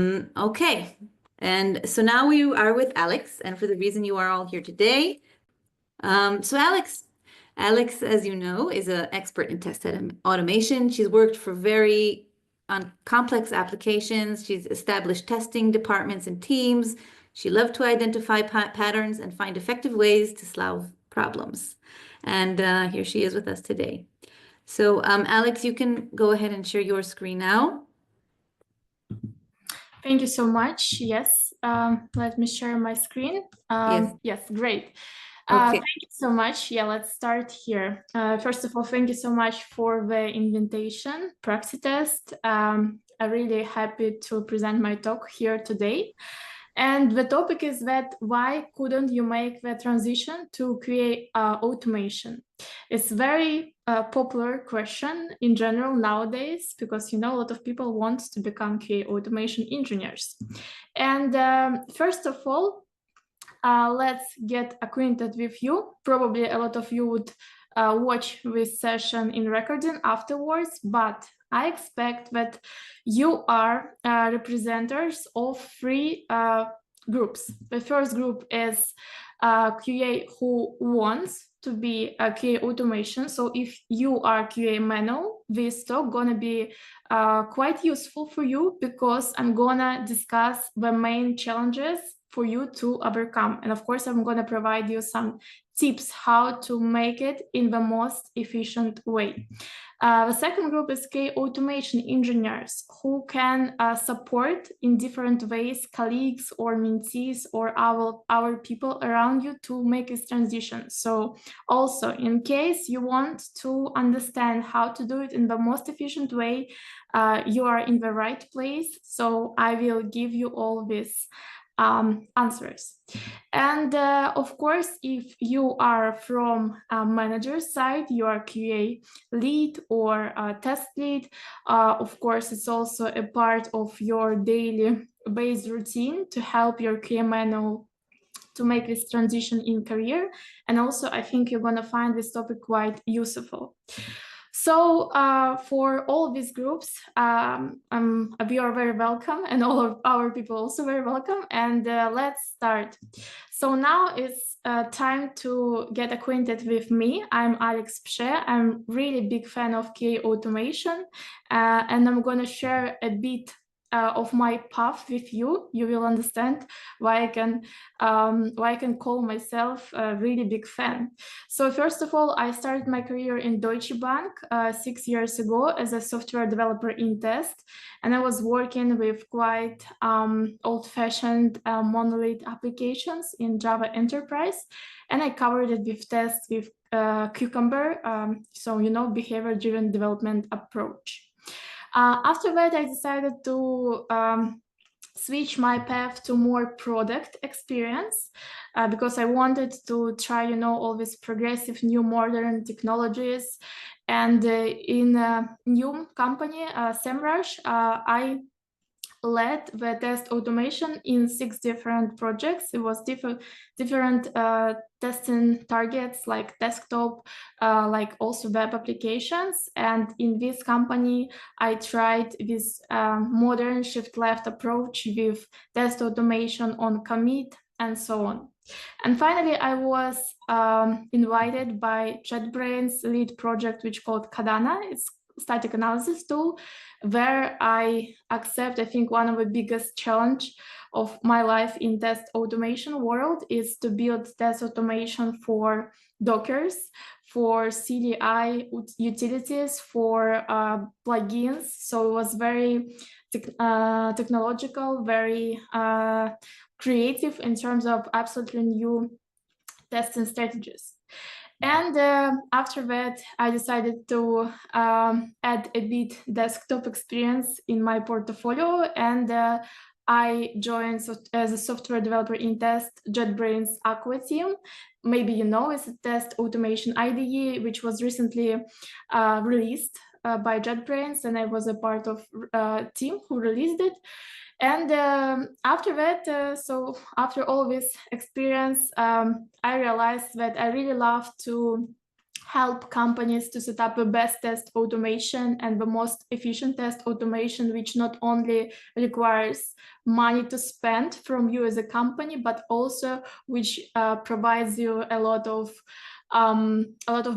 Okay, and so now we are with Alex, and for the reason you are all here today. So Alex, as you know, is an expert in test automation. She's worked for on complex applications. She's established testing departments and teams. She loved to identify patterns and find effective ways to solve problems. And here she is with us today. So Alex, you can go ahead and share your screen now. Thank you so much. Yes, let me share my screen. Yes, great. Okay. Thank you so much. Yeah, let's start here. First of all, thank you so much for the invitation, Praxitest. I'm really happy to present my talk here today. And the topic is that why couldn't you make the transition to QA automation? It's very popular question in general nowadays because, a lot of people want to become QA automation engineers. And first of all, let's get acquainted with you. Probably a lot of you would watch this session in recording afterwards, but I expect that you are representatives of three groups. The first group is QA who wants to be a QA automation. So if you are QA manual, this talk gonna be quite useful for you because I'm gonna discuss the main challenges for you to overcome. And of course, I'm gonna provide you some tips how to make it in the most efficient way. The second group is QA automation engineers who can support in different ways colleagues or mentees or our people around you to make this transition. So also in case you want to understand how to do it in the most efficient way, you are in the right place. So I will give you all this answers. And of course, if you are from a manager's side, you are QA lead or a test lead, of course, it's also a part of your daily base routine to help your QA manual to make this transition in career. And also, I think you're gonna find this topic quite useful. So for all these groups, we are very welcome, and all of our people also very welcome. And let's start. So now it's time to get acquainted with me. I'm Alex Pshe. I'm really big fan of QA automation, and I'm gonna share a bit of my path with you. You will understand why I can call myself a really big fan. So first of all, I started my career in Deutsche Bank 6 years ago as a software developer in test, and I was working with quite old-fashioned monolith applications in Java Enterprise, and I covered it with tests with Cucumber, so behavior-driven development approach. After that, I decided to switch my path to more product experience because I wanted to try, all these progressive, new, modern technologies. And in a new company, SEMrush, I led the test automation in 6 different projects. It was different testing targets like desktop, like also web applications. And in this company, I tried this modern shift-left approach with test automation on commit and so on. And finally, I was invited by JetBrains' lead project, which called Kadana. It's static analysis tool, where I accept, I think, one of the biggest challenge of my life in test automation world is to build test automation for Dockers, for CDI utilities, for plugins. So it was very technological, very creative in terms of absolutely new testing strategies. And after that, I decided to add a bit desktop experience in my portfolio, and I joined as a software developer in test JetBrains Aqua team. Maybe you know, it's a test automation IDE, which was recently released by JetBrains, and I was a part of a team who released it. And after that, so after all this experience, I realized that I really love to help companies to set up the best test automation and the most efficient test automation, which not only requires money to spend from you as a company, but also which provides you a lot of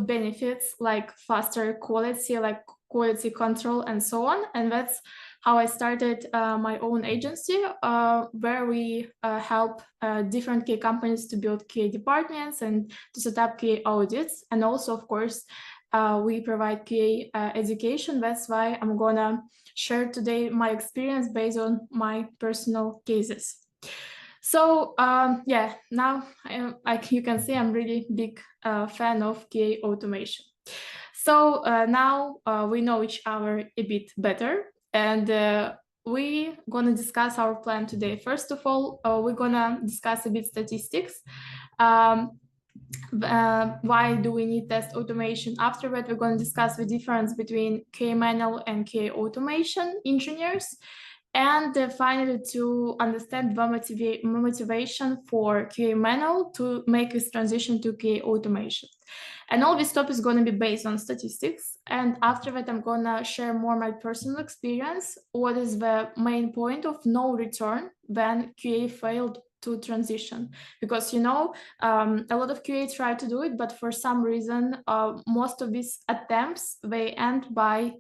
benefits like faster quality, like quality control and so on. And that's how I started my own agency, where we help different QA companies to build QA departments and to set up QA audits. And also, of course, we provide QA education. That's why I'm gonna share today my experience based on my personal cases. So yeah, now like you can see, I'm really big fan of QA automation. So now we know each other a bit better, and we're gonna discuss our plan today. First of all, we're gonna discuss a bit statistics. Why do we need test automation? After that, we're going to discuss the difference between QA manual and QA automation engineers. And finally, to understand the motivation for QA manual to make this transition to QA automation. And all this stuff is going to be based on statistics. And after that, I'm going to share more my personal experience. What is the main point of no return when QA failed to transition? Because, you know, a lot of QA try to do it, but for some reason, most of these attempts, they end by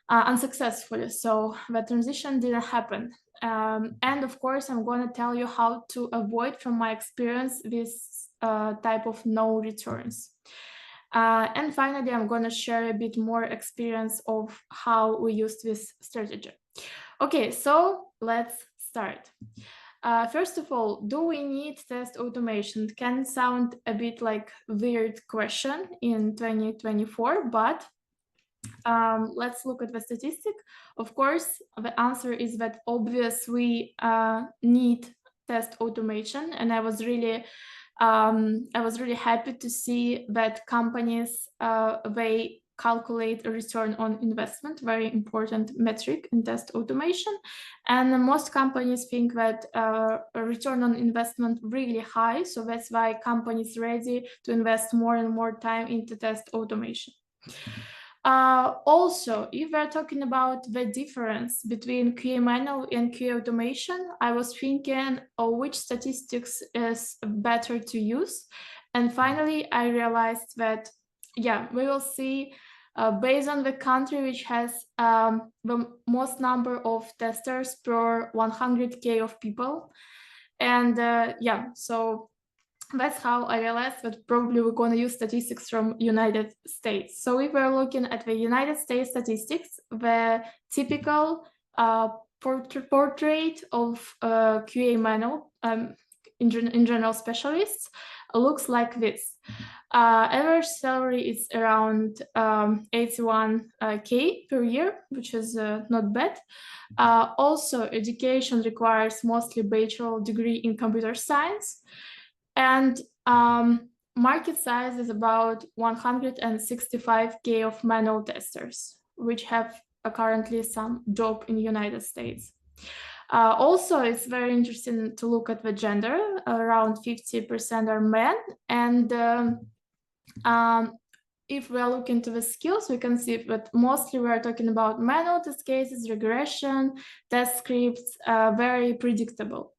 unsuccessfully. So the transition didn't happen. And of course, I'm going to tell you how to avoid, from my experience, this type of no returns. And finally, I'm going to share a bit more experience of how we used this strategy. Okay, so let's start. First of all, do we need test automation? It can sound a bit like a weird question in 2024, but let's look at the statistic. Of course, the answer is that obvious we need test automation, and I was really happy to see that companies they calculate a return on investment, very important metric in test automation. And most companies think that a return on investment really high, so that's why companies ready to invest more and more time into test automation. Also, if we're talking about the difference between QA manual and QA automation, I was thinking which statistics is better to use. And finally, I realized that, yeah, we will see based on the country which has the most number of testers per 100K of people. And yeah, so that's how I realized that probably we're going to use statistics from United States. So if we're looking at the United States statistics, the typical portrait of QA manual in general specialists looks like this. Average salary is around 81K per year, which is not bad. Also, education requires mostly bachelor degree in computer science. And market size is about 165K of manual testers, which have currently some job in the United States. Also, it's very interesting to look at the gender. Around 50% are men. And if we are looking to the skills, we can see that mostly we are talking about manual test cases, regression, test scripts, very predictable.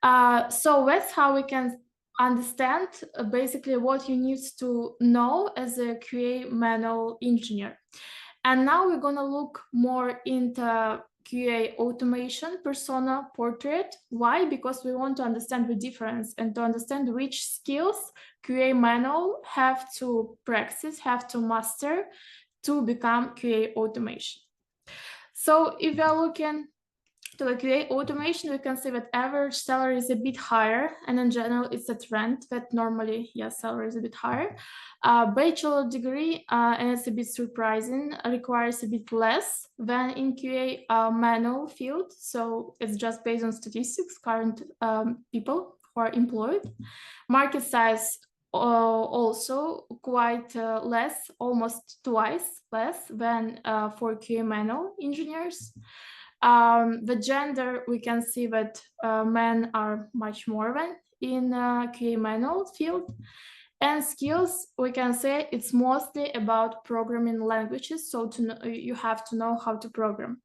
So that's how we can understand basically what you need to know as a QA manual engineer. And now we're going to look more into QA automation persona portrait. Why? Because we want to understand the difference and to understand which skills QA manual have to practice, have to master to become QA automation. So if we are looking to the QA automation, we can see that average salary is a bit higher, and in general, it's a trend that normally, yes, salary is a bit higher. Bachelor degree, and it's a bit surprising, requires a bit less than in QA manual field. So it's just based on statistics, current people who are employed. Market size also quite less, almost twice less than for QA manual engineers. The gender, we can see that men are much more than in QA manual field. And skills, we can say it's mostly about programming languages. So you have to know how to program.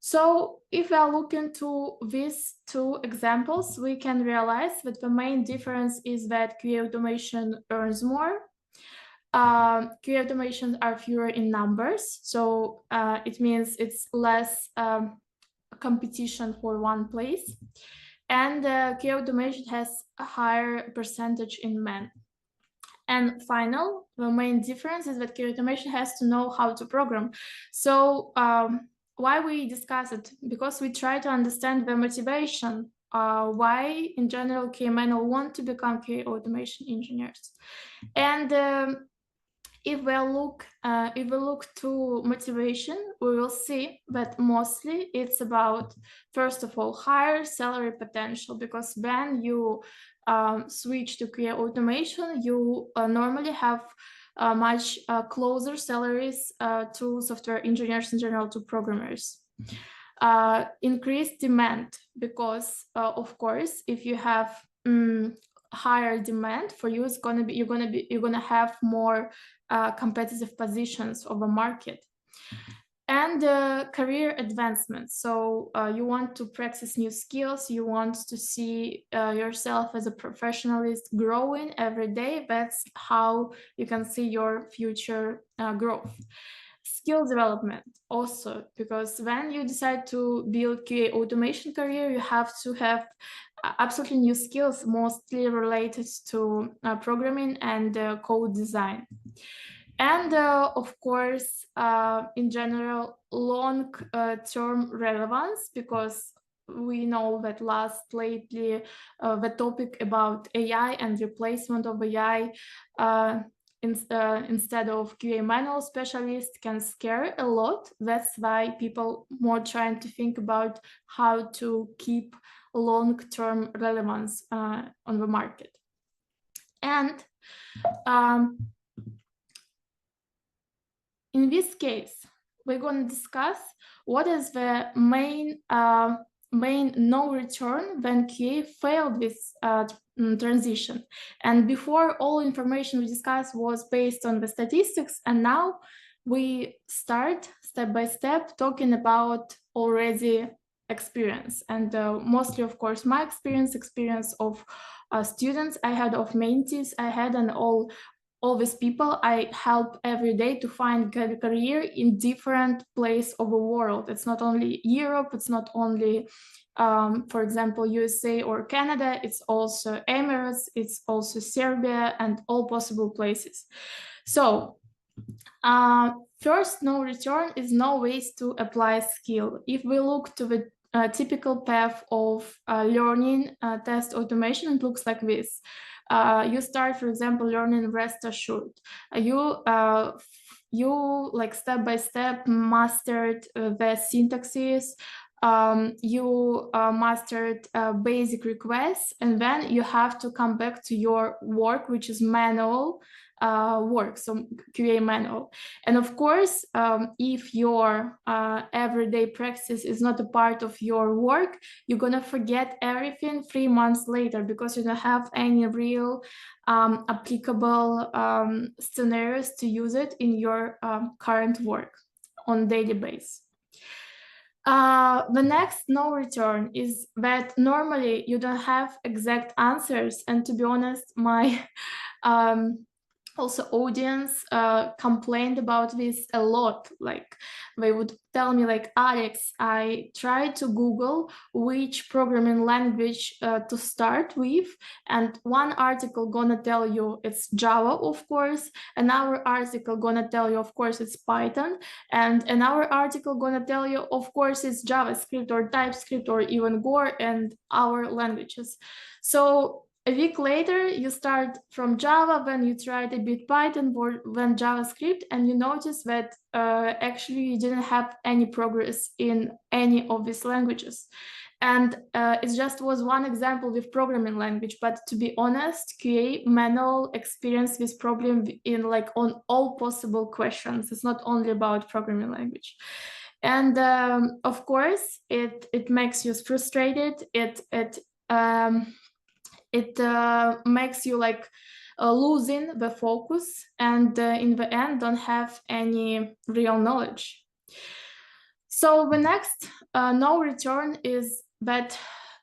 So if we are looking to these two examples, we can realize that the main difference is that QA automation earns more. QA automations are fewer in numbers. So it means it's less competition for one place. And QA automation has a higher percentage in men. And final, the main difference is that QA automation has to know how to program. So why we discuss it? Because we try to understand the motivation, why in general QA men want to become QA automation engineers. And if we look to motivation, we will see that mostly it's about, first of all, higher salary potential, because when you switch to QA automation, you normally have much closer salaries to software engineers in general, to programmers. Increased demand, because of course, if you have higher demand for you, it's gonna be you're gonna have more competitive positions of a market. And career advancement. So you want to practice new skills, you want to see yourself as a professionalist growing every day. That's how you can see your future growth. Skill development also, because when you decide to build QA automation career, you have to have absolutely new skills, mostly related to programming and code design. And of course, in general, long-term relevance, because we know that lately the topic about AI and replacement of AI instead of QA manual specialist can scare a lot. That's why people more trying to think about how to keep long-term relevance on the market. And in this case, we're going to discuss what is the main no return when QA failed this transition. And before, all information we discussed was based on the statistics, and now we start step by step talking about already experience, and mostly, of course, my experience of students I had, of mentees I had, and all these people I help every day to find a career in different place of the world. It's not only Europe, it's not only, for example, USA or Canada, it's also Emirates, it's also Serbia, and all possible places. So first, no return is no ways to apply skill. If we look to the typical path of learning test automation, it looks like this. You start, for example, learning rest assured. You like step by step mastered the syntaxes. You mastered basic requests, and then you have to come back to your work, which is manual work, so QA manual. And of course, if your everyday practice is not a part of your work, you're gonna forget everything 3 months later, because you don't have any real applicable scenarios to use it in your current work on daily basis. The next no return is that normally you don't have exact answers, and to be honest, my also audience complained about this a lot. Like, they would tell me, like, Alex, I tried to Google which programming language to start with, and one article gonna tell you it's Java, of course, another article gonna tell you, of course, it's Python, and another article gonna tell you, of course, it's JavaScript or TypeScript or even Go and our languages. So a week later, you start from Java, then you tried a bit Python, or then JavaScript, and you notice that actually you didn't have any progress in any of these languages. And it just was one example with programming language, but to be honest, QA manual experience this problem in like on all possible questions. It's not only about programming language. And of course, it makes you frustrated. It makes you like losing the focus, and in the end don't have any real knowledge. So the next no return is that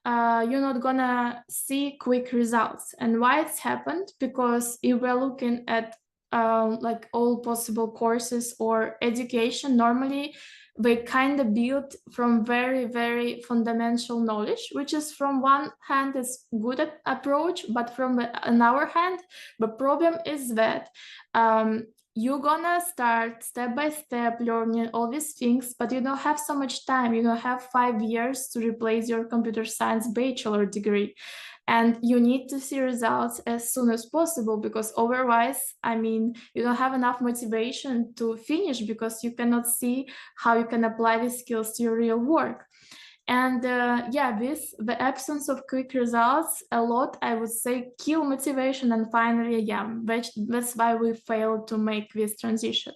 you're not gonna see quick results. And why it's happened? Because if we're looking at like all possible courses or education, normally they kind of build from very, very fundamental knowledge, which is from one hand is good approach, but from another hand, the problem is that you're gonna start step by step learning all these things, but you don't have so much time. You don't have 5 years to replace your computer science bachelor degree. And you need to see results as soon as possible, because otherwise, I mean, you don't have enough motivation to finish because you cannot see how you can apply these skills to your real work. And yeah, the absence of quick results a lot, I would say, kill motivation. And finally, yeah, that's why we failed to make this transition.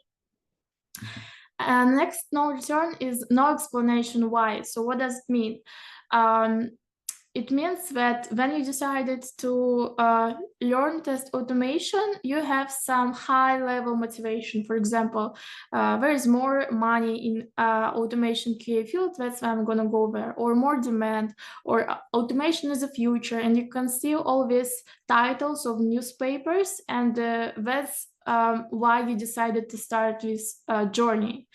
And next no return is no explanation why. So what does it mean? It means that when you decided to learn test automation, you have some high-level motivation. For example, there is more money in automation QA field, that's why I'm gonna go there, or more demand, or automation is the future, and you can see all these titles of newspapers, and that's why you decided to start this journey.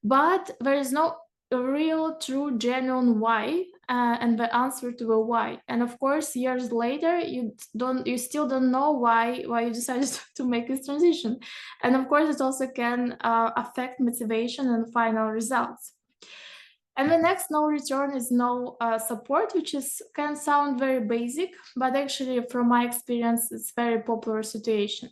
But there is no real, true, genuine why, and the answer to the why. And of course, years later, you still don't know why you decided to make this transition. And of course, it also can affect motivation and final results. And the next no return is no support, which can sound very basic, but actually from my experience, it's very popular situation.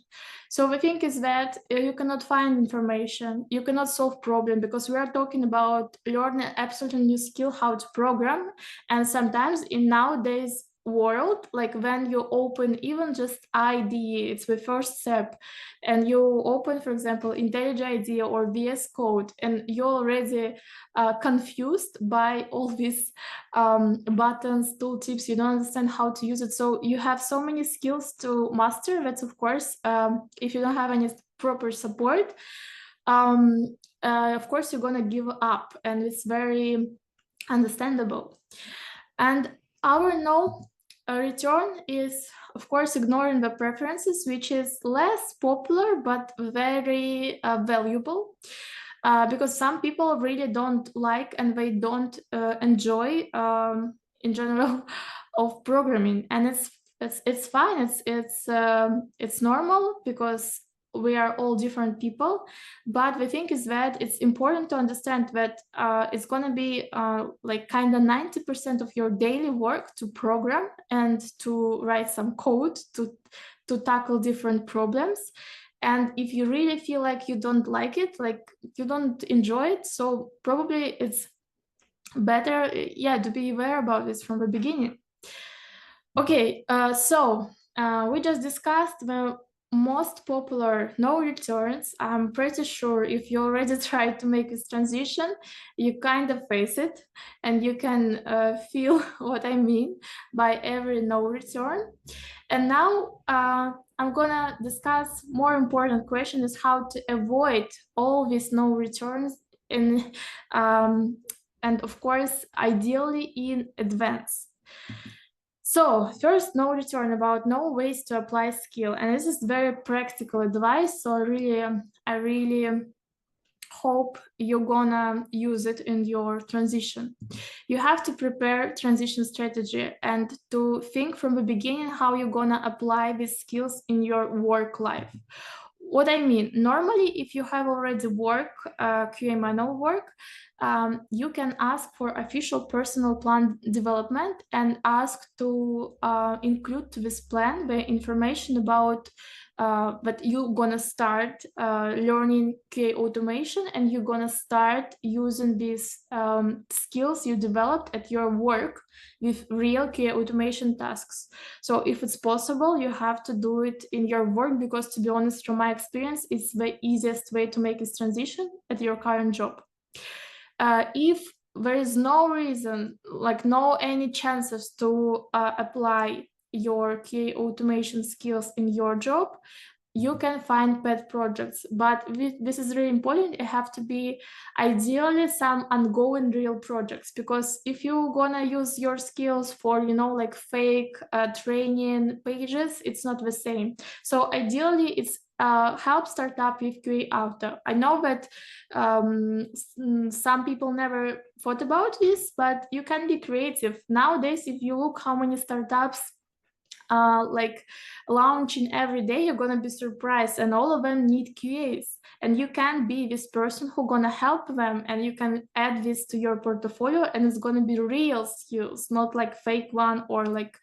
So the thing is that you cannot find information, you cannot solve problem, because we are talking about learning absolutely new skill, how to program. And sometimes in nowadays world, like when you open even just IDE, it's the first step, and you open, for example, IntelliJ IDEA or VS Code, and you're already confused by all these buttons, tooltips, you don't understand how to use it. So you have so many skills to master that, of course, if you don't have any proper support, of course, you're gonna give up, and it's very understandable. And our no return is, of course, ignoring the preferences, which is less popular but very valuable, because some people really don't like and they don't enjoy in general of programming, and it's fine. It's normal, because we are all different people. But the thing is that it's important to understand that it's going to be like kind of 90% of your daily work to program and to write some code to tackle different problems. And if you really feel like you don't like it, like you don't enjoy it, so probably it's better, yeah, to be aware about this from the beginning. Okay, so we just discussed the most popular no returns. I'm pretty sure if you already tried to make this transition, you kind of face it, and you can feel what I mean by every no return. And now I'm gonna discuss more important question is how to avoid all these no returns in, and of course, ideally in advance. So first, no return about no ways to apply skill, and this is very practical advice. So I really hope you're gonna use it in your transition. You have to prepare transition strategy and to think from the beginning how you're gonna apply these skills in your work life. What I mean, normally, if you have already work, QA manual work, you can ask for official personal plan development and ask to include to this plan the information about that you're gonna start learning QA automation, and you're gonna start using these skills you developed at your work with real QA automation tasks. So if it's possible, you have to do it in your work, because to be honest, from my experience, it's the easiest way to make this transition at your current job. If there is no reason, like no any chances to apply your QA automation skills in your job, you can find pet projects, but this is really important. It have to be ideally some ongoing real projects, because if you're gonna use your skills for, you know, like fake training pages, it's not the same. So ideally, it's help start up with QA auto. I know that some people never thought about this, but you can be creative nowadays. If you look how many startups like launching every day, you're gonna be surprised, and all of them need QAs, and you can be this person who gonna help them, and you can add this to your portfolio, and it's gonna be real skills, not like fake one, or like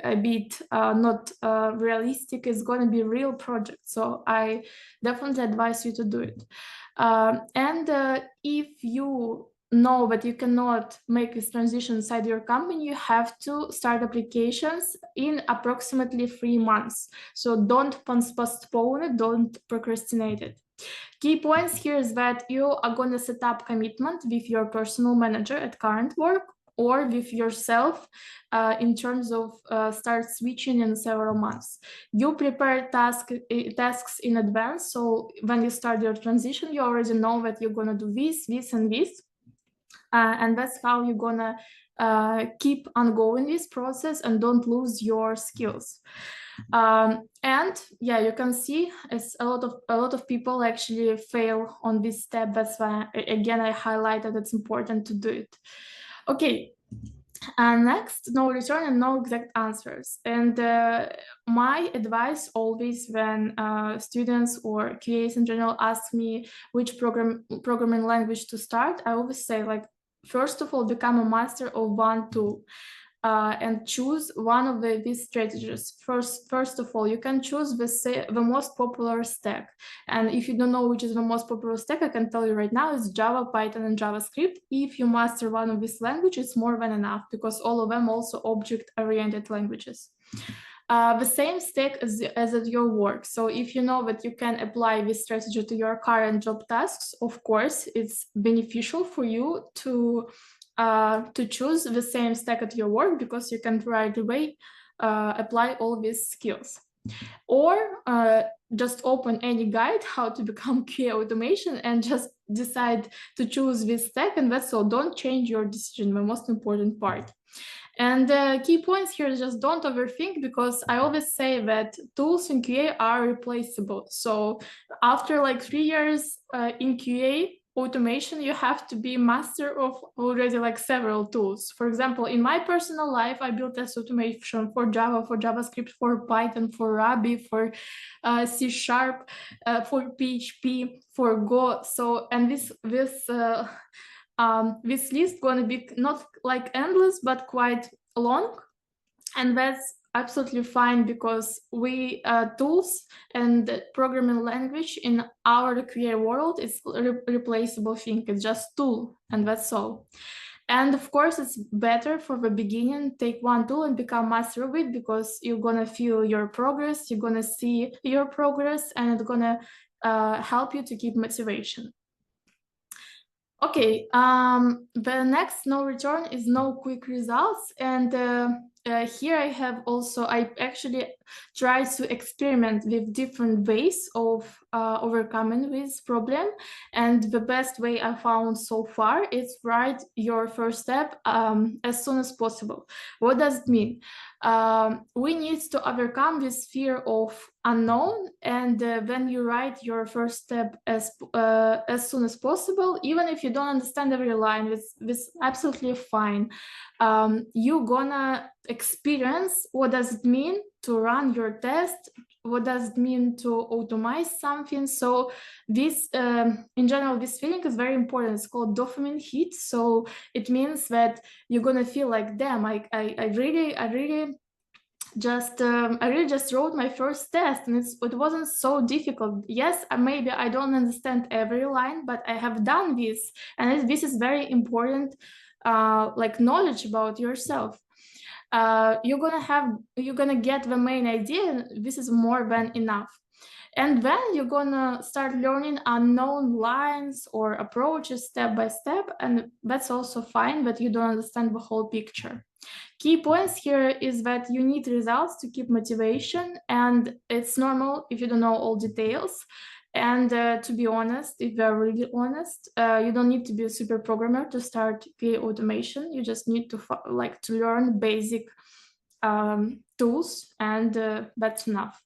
a bit not realistic. It's gonna be real project. So I definitely advise you to do it. And if you know that you cannot make this transition inside your company, you have to start applications in approximately 3 months. So don't postpone it, don't procrastinate it. Key points here is that you are going to set up commitment with your personal manager at current work, or with yourself in terms of start switching in several months. You prepare tasks in advance, so when you start your transition, you already know that you're going to do this, this, and this. And that's how you're gonna keep ongoing this process and don't lose your skills. And yeah, you can see it's a lot of people actually fail on this step. That's why again I highlighted it's important to do it. Okay. And next, no return and no exact answers. And my advice always when students or QAs in general ask me which programming language to start, I always say, like, first of all, become a master of one tool. And choose one of these strategies. First of all, you can choose the most popular stack. And if you don't know which is the most popular stack, I can tell you right now, it's Java, Python, and JavaScript. If you master one of these languages, it's more than enough, because all of them also object-oriented languages. The same stack as at your work. So if you know that you can apply this strategy to your current job tasks, of course, it's beneficial for you to choose the same stack at your work, because you can right away apply all these skills. Or just open any guide how to become QA automation and just decide to choose this stack, and that's all. Don't change your decision, the most important part. And the key points here is just don't overthink, because I always say that tools in QA are replaceable. So after like 3 years in QA automation, you have to be master of already like several tools. For example, in my personal life, I built test automation for Java, for JavaScript, for Python, for Ruby, for C#, for PHP, for Go. So, and this list going to be not like endless, but quite long. And that's absolutely fine, because we tools and programming language in our QA world is replaceable thing. It's just tool, and that's all. And of course, it's better for the beginning, take one tool and become master of it, because you're gonna feel your progress, you're gonna see your progress, and it's gonna help you to keep motivation. Okay, the next no return is no quick results. And here I actually try to experiment with different ways of overcoming this problem. And the best way I found so far is write your first step as soon as possible. What does it mean? We need to overcome this fear of unknown, and when you write your first step as soon as possible, even if you don't understand every line, this absolutely fine. You're gonna experience what does it mean to run your test, what does it mean to automate something. So this in general, this feeling is very important. It's called dopamine hit. So it means that you're gonna feel like, damn, I really just wrote my first test, and it wasn't so difficult. Yes, maybe I don't understand every line, but I have done this, and this is very important, like knowledge about yourself. You're gonna get the main idea, and this is more than enough. And then you're gonna start learning unknown lines or approaches step by step, and that's also fine, but you don't understand the whole picture. Key points here is that you need results to keep motivation, and it's normal if you don't know all details. And to be honest, if you're really honest, you don't need to be a super programmer to start QA automation. You just need to to learn basic tools, and that's enough.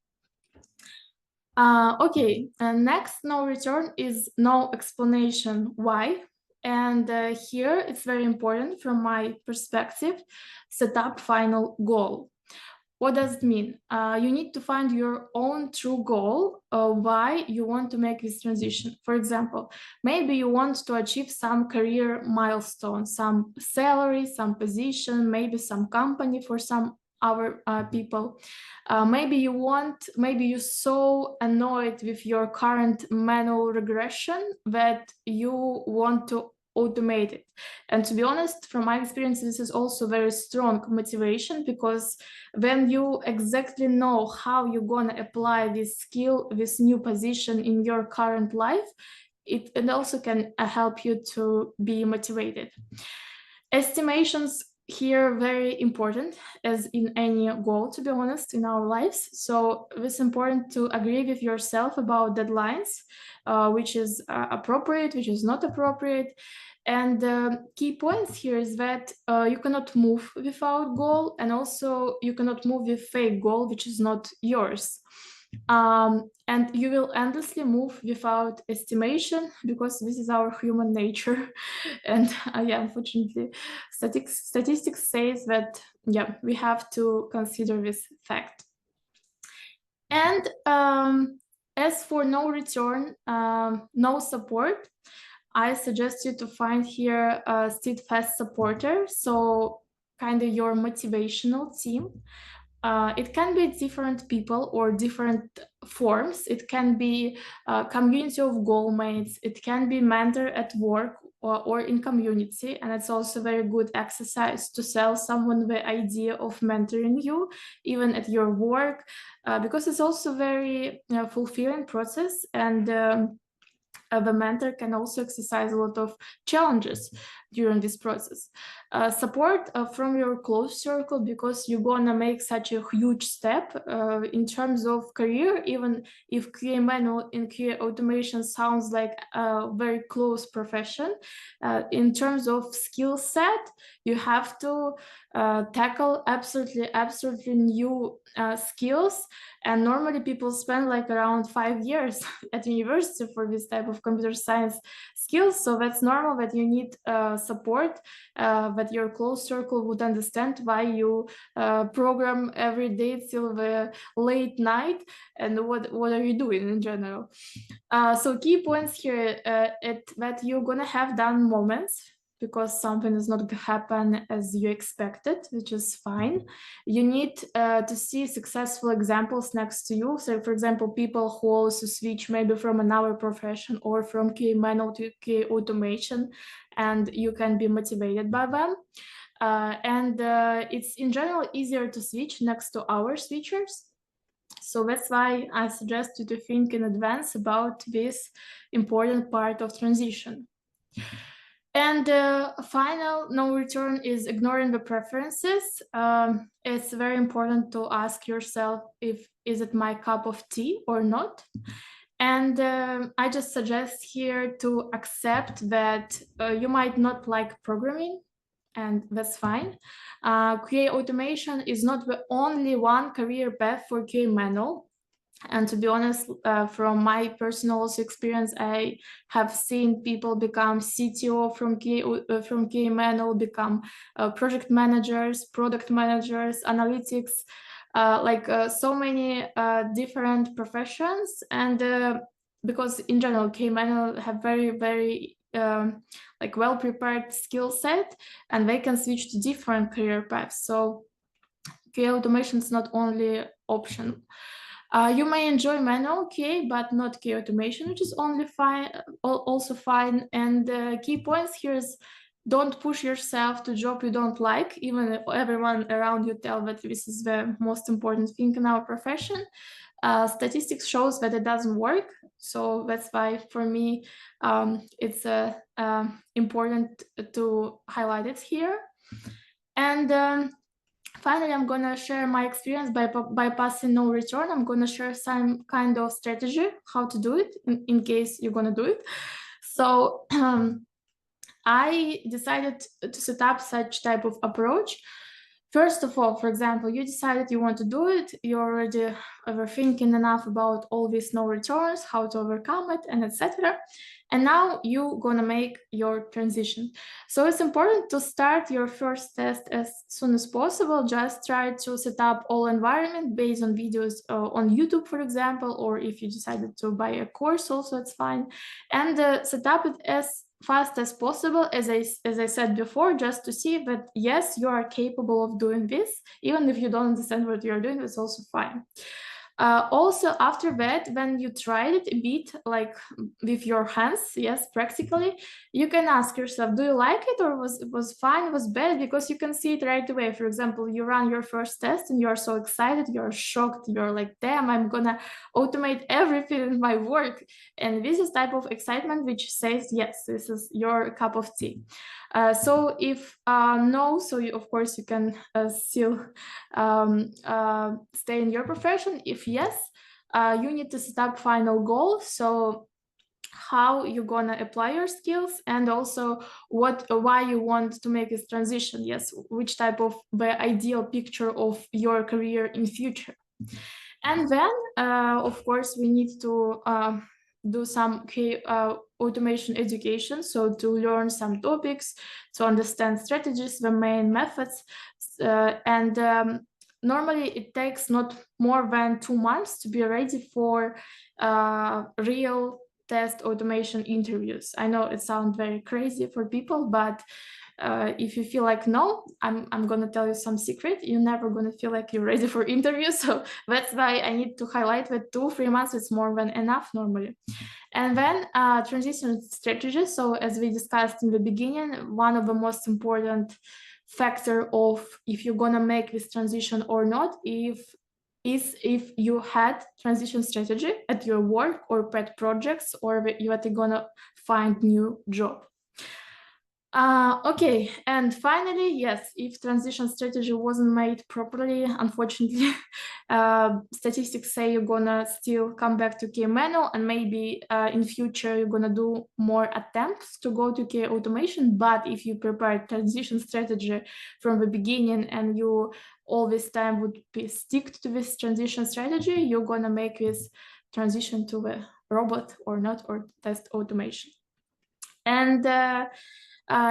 Okay, and next no return is no explanation why. And here it's very important from my perspective, set up final goal. What does it mean? You need to find your own true goal, why you want to make this transition. For example, maybe you want to achieve some career milestone, some salary, some position, maybe some company for some other people. Maybe you're so annoyed with your current manual regression that you want to automate it. And to be honest, from my experience, this is also very strong motivation, because when you exactly know how you're gonna apply this skill, this new position in your current life, it also can help you to be motivated. Estimations here very important, as in any goal, to be honest, in our lives. So it's important to agree with yourself about deadlines, which is appropriate, which is not appropriate. And key points here is that you cannot move without goal, and also you cannot move with fake goal, which is not yours. And you will endlessly move without estimation, because this is our human nature. And yeah, unfortunately, statistics says that, yeah, we have to consider this fact. And as for no return, no support, I suggest you to find here a steadfast supporter, so kind of your motivational team. It can be different people or different forms. It can be a community of goal mates. It can be mentor at work or in community. And it's also very good exercise to sell someone the idea of mentoring you, even at your work, because it's also very fulfilling process. And the mentor can also exercise a lot of challenges during this process. Support from your close circle, because you're gonna make such a huge step in terms of career. Even if QA manual in QA automation sounds like a very close profession, in terms of skill set, you have to tackle absolutely new skills. And normally people spend like around 5 years at university for this type of computer science skills. So that's normal that you need support, that your close circle would understand why you program every day till the late night, and what are you doing in general. So key points here, that you're gonna have down moments, because something is not going to happen as you expected, which is fine. You need to see successful examples next to you. So, for example, people who also switch maybe from another profession or from QA manual to QA automation, and you can be motivated by them. And it's in general easier to switch next to our switchers. So that's why I suggest you to think in advance about this important part of transition. And final no return is ignoring the preferences. It's very important to ask yourself, is it my cup of tea or not? And I just suggest here to accept that you might not like programming, and that's fine. QA automation is not the only one career path for QA manual. And to be honest, from my personal experience, I have seen people become CTO from QA manual, become project managers, product managers, analytics, so many different professions. And because in general, QA manual have very well-prepared skill set, and they can switch to different career paths. So QA automation is not only option. You may enjoy manual QA, but not QA automation, which is only fine, also fine. And key points here is, don't push yourself to a job you don't like, even if everyone around you tell that this is the most important thing in our profession. Statistics shows that it doesn't work. So that's why for me, it's important to highlight it here. And finally, I'm going to share my experience by bypassing no return. I'm going to share some kind of strategy, how to do it in case you're going to do it. So I decided to set up such type of approach. First of all, for example, you decided you want to do it, you already were thinking enough about all these no returns, how to overcome it, and etc. And now you're gonna make your transition. So it's important to start your first test as soon as possible. Just try to set up all environment based on videos on YouTube, for example, or if you decided to buy a course, also it's fine. And set up it as fast as possible, as I said before, just to see that yes, you are capable of doing this. Even if you don't understand what you're doing, it's also fine. Also, after that, when you tried it a bit, like with your hands, yes, practically, you can ask yourself, do you like it, or was fine, was bad? Because you can see it right away. For example, you run your first test and you're so excited, you're shocked, you're like, damn, I'm gonna automate everything in my work. And this is type of excitement which says, yes, this is your cup of tea. So if no, so of course you can still stay in your profession. If yes, you need to set up final goal. So how you're gonna apply your skills, and also why you want to make this transition. Yes, which type of the ideal picture of your career in future. And then, of course, we need to do some automation education. So to learn some topics, to understand strategies, the main methods. And normally it takes not more than 2 months to be ready for real test automation interviews. I know it sounds very crazy for people, but if you feel like, no, I'm gonna tell you some secret, you're never gonna feel like you're ready for interview. So that's why I need to highlight that 2-3 months is more than enough normally. And then transition strategies. So as we discussed in the beginning, one of the most important factor of if you're gonna make this transition or not, if you had transition strategy at your work or pet projects, or you are gonna find new job. Okay, and finally, yes, if transition strategy wasn't made properly, unfortunately, statistics say you're gonna still come back to KA manual, and maybe in future you're gonna do more attempts to go to KA automation. But if you prepare transition strategy from the beginning and you all this time would be stick to this transition strategy, you're gonna make this transition to the robot or not, or test automation. And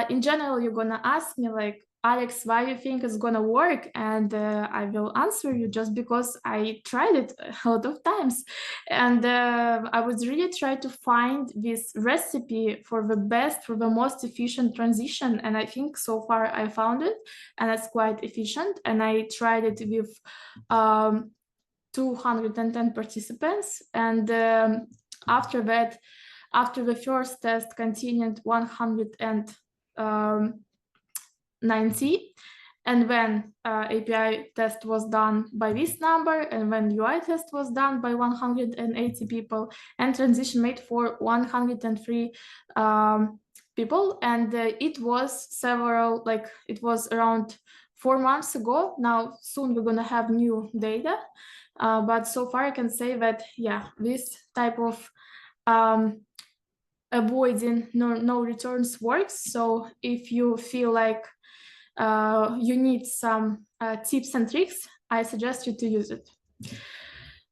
in general, you're gonna ask me like, Alex, why you think it's gonna work? And I will answer you just because I tried it a lot of times. And I was really trying to find this recipe for the best, for the most efficient transition. And I think so far I found it, and it's quite efficient. And I tried it with 210 participants. And after that, after the first test continued 190, and when API test was done by this number, and when UI test was done by 180 people, and transition made for 103 people. And it was several, like it was around 4 months ago. Now soon we're gonna have new data, but so far I can say that, yeah, this type of avoiding no returns works. So if you feel like you need some tips and tricks, I suggest you to use it.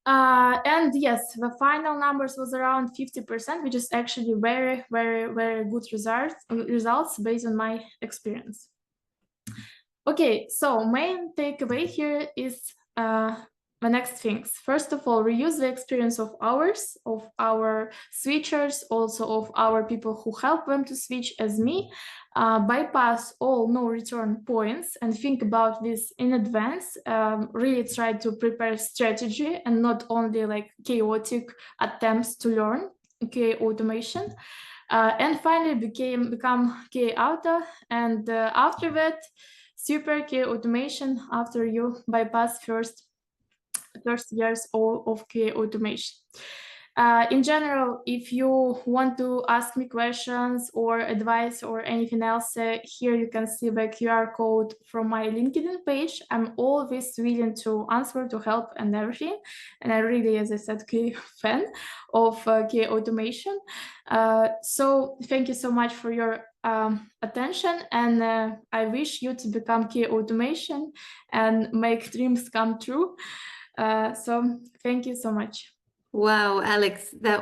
And yes, the final numbers was around 50%, which is actually very, very, very good results based on my experience. Okay, so main takeaway here is the next things. First of all, reuse the experience of ours, of our switchers, also of our people who help them to switch as me, bypass all no return points and think about this in advance. Really try to prepare strategy and not only like chaotic attempts to learn KA automation. And finally become KA auto, and after that, super KA automation after you bypass first years of KA automation. In general, if you want to ask me questions or advice or anything else, here you can see the QR code from my LinkedIn page. I'm always willing to answer, to help and everything. And I really, as I said, fan of QA automation. So thank you so much for your attention, and I wish you to become QA automation and make dreams come true. So thank you so much. Wow, Alex, that